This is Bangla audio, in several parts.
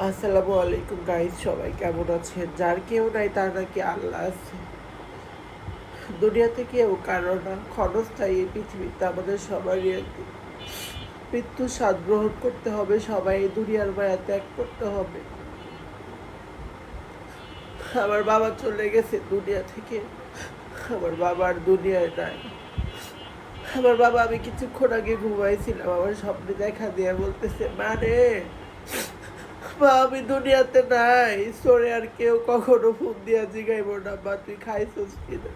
আসসালামু আলাইকুম গাইস, সবাই কেমন আছেন? যার কেউ নাই তার নাকি আল্লাহ আছে। দুনিয়াতে কেউ কারো না, ক্ষণস্থায়ী এই পৃথিবীতে আমাদের সবারই একদিন মৃত্যুর স্বাদ গ্রহণ করতে হবে। সবাই এই দুনিয়ার মায়া ত্যাগ করতে হবে। আমার বাবা চলে গেছে দুনিয়া থেকে। আমার বাবা আর দুনিয়ায় নাই। আমার বাবা, আমি কিছুক্ষণ আগে ঘুমাইছিলাম, আমার স্বপ্নে দেখা দিয়ে বলতেছে, মা রে, মা আমি দুনিয়াতে নাই। সরে আর কেউ কখনো ফোন দিয়া জিগাইব না, মা তুই খাইছস কিনা,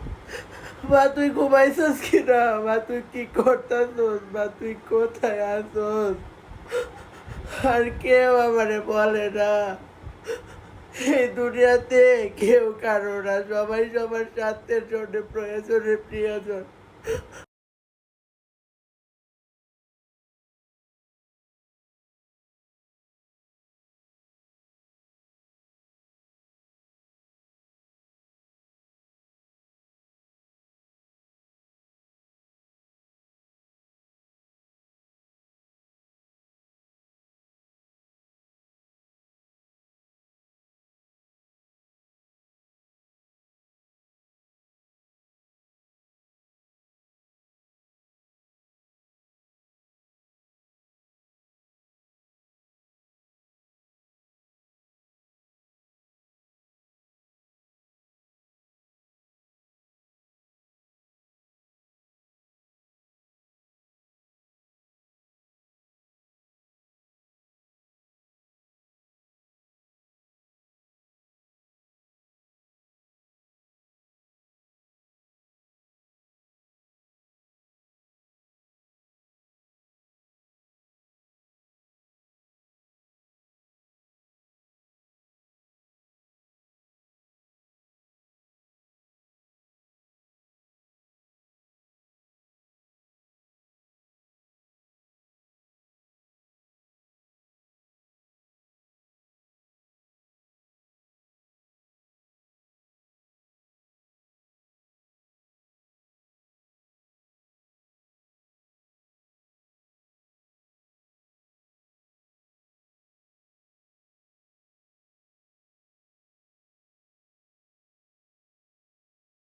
মা তুই ঘুমাইছস কিনা, মা তুই কি করতাছস, মা তুই কোথায় আসস। আর কেউ আমারে বলে না। এই দুনিয়াতে কেউ কারো না, সবাই সবার স্বার্থের জন্য, প্রয়োজনে প্রিয়জন